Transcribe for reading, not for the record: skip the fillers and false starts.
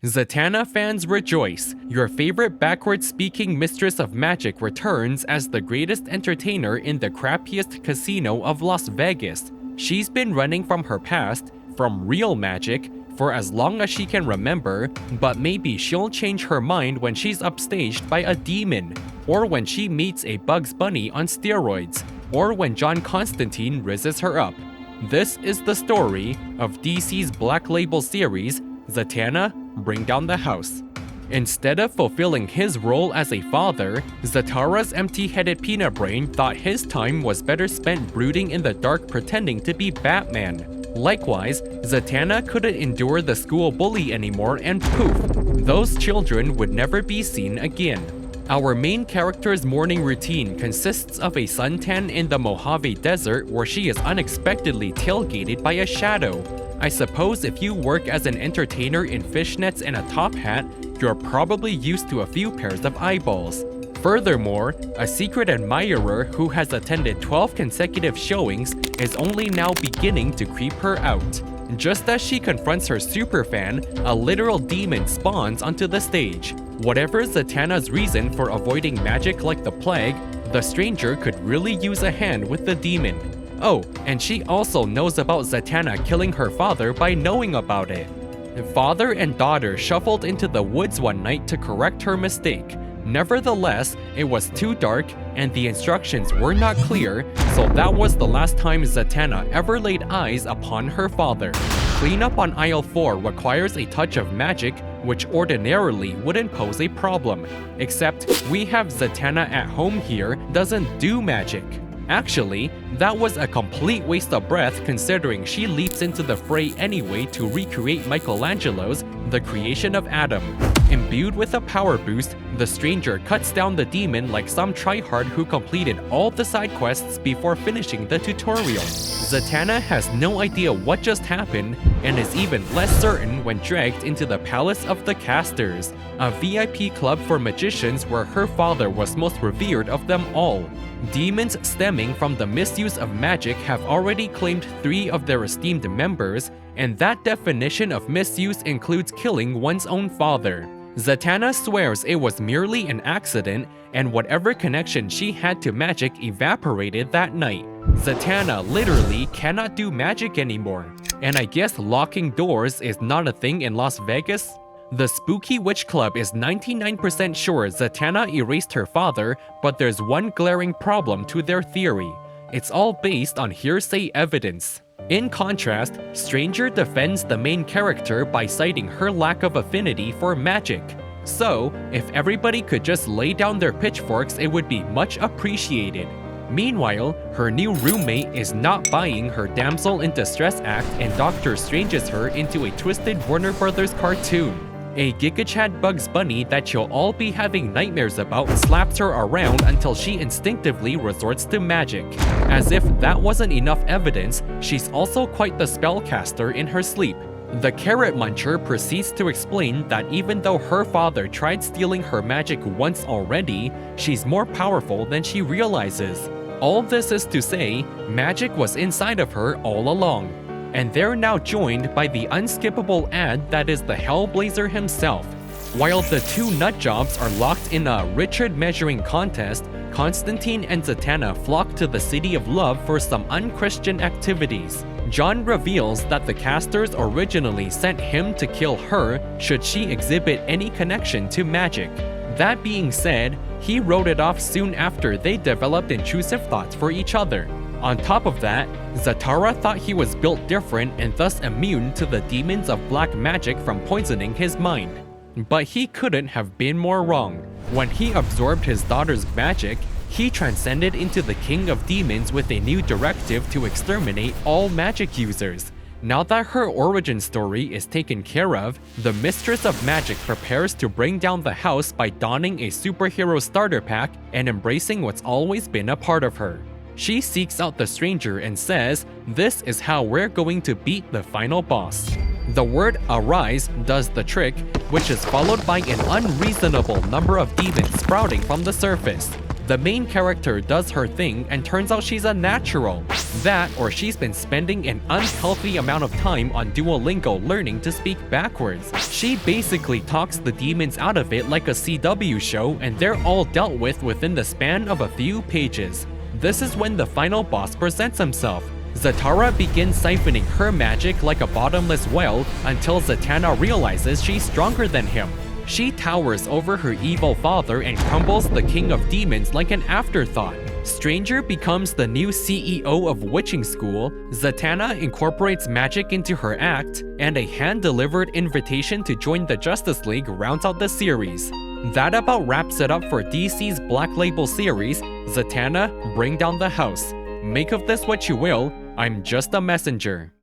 Zatanna fans rejoice! Your favorite backward-speaking mistress of magic returns as the greatest entertainer in the crappiest casino of Las Vegas. She's been running from her past, from real magic, for as long as she can remember, but maybe she'll change her mind when she's upstaged by a demon, or when she meets a Bugs Bunny on steroids, or when John Constantine rizzes her up. This is the story of DC's Black Label series, Zatanna, Bring Down the House. Instead of fulfilling his role as a father, Zatara's empty-headed peanut brain thought his time was better spent brooding in the dark pretending to be Batman. Likewise, Zatanna couldn't endure the school bully anymore and poof, those children would never be seen again. Our main character's morning routine consists of a suntan in the Mojave Desert where she is unexpectedly tailgated by a shadow. I suppose if you work as an entertainer in fishnets and a top hat, you're probably used to a few pairs of eyeballs. Furthermore, a secret admirer who has attended 12 consecutive showings is only now beginning to creep her out. Just as she confronts her superfan, a literal demon spawns onto the stage. Whatever Zatanna's reason for avoiding magic like the plague, the stranger could really use a hand with the demon. Oh, and she also knows about Zatanna killing her father by knowing about it. Father and daughter shuffled into the woods one night to correct her mistake. Nevertheless, it was too dark and the instructions were not clear, so that was the last time Zatanna ever laid eyes upon her father. Cleanup on aisle 4 requires a touch of magic, which ordinarily wouldn't pose a problem. Except we have Zatanna at home here doesn't do magic. Actually, that was a complete waste of breath considering she leaps into the fray anyway to recreate Michelangelo's The Creation of Adam. Imbued with a power boost, the stranger cuts down the demon like some tryhard who completed all the side quests before finishing the tutorial. Zatanna has no idea what just happened and is even less certain when dragged into the Palace of the Casters, a VIP club for magicians where her father was most revered of them all. Demons stemming from the misuse of magic have already claimed 3 of their esteemed members, and that definition of misuse includes killing one's own father. Zatanna swears it was merely an accident, and whatever connection she had to magic evaporated that night. Zatanna literally cannot do magic anymore. And I guess locking doors is not a thing in Las Vegas? The Spooky Witch Club is 99% sure Zatanna erased her father, but there's one glaring problem to their theory. It's all based on hearsay evidence. In contrast, Stranger defends the main character by citing her lack of affinity for magic. So, if everybody could just lay down their pitchforks, it would be much appreciated. Meanwhile, her new roommate is not buying her damsel in distress act and Doctor Stranges her into a twisted Warner Brothers cartoon. A GigaChad Bugs Bunny that you'll all be having nightmares about slaps her around until she instinctively resorts to magic. As if that wasn't enough evidence, she's also quite the spellcaster in her sleep. The Carrot Muncher proceeds to explain that even though her father tried stealing her magic once already, she's more powerful than she realizes. All this is to say, magic was inside of her all along. And they're now joined by the unskippable ad that is the Hellblazer himself. While the two nutjobs are locked in a Richard measuring contest, Constantine and Zatanna flock to the City of Love for some unchristian activities. John reveals that the casters originally sent him to kill her should she exhibit any connection to magic. That being said, he wrote it off soon after they developed intrusive thoughts for each other. On top of that, Zatara thought he was built different and thus immune to the demons of black magic from poisoning his mind. But he couldn't have been more wrong. When he absorbed his daughter's magic, he transcended into the king of demons with a new directive to exterminate all magic users. Now that her origin story is taken care of, the Mistress of Magic prepares to bring down the house by donning a superhero starter pack and embracing what's always been a part of her. She seeks out the stranger and says, "This is how we're going to beat the final boss." The word "arise" does the trick, which is followed by an unreasonable number of demons sprouting from the surface. The main character does her thing and turns out she's a natural. That, or she's been spending an unhealthy amount of time on Duolingo learning to speak backwards. She basically talks the demons out of it like a CW show, and they're all dealt with within the span of a few pages. This is when the final boss presents himself. Zatanna begins siphoning her magic like a bottomless well until Zatanna realizes she's stronger than him. She towers over her evil father and crumbles the king of demons like an afterthought. Stranger becomes the new CEO of witching school, Zatanna incorporates magic into her act, and a hand-delivered invitation to join the Justice League rounds out the series. That about wraps it up for DC's Black Label series, Zatanna, Bring Down the House. Make of this what you will, I'm just a messenger.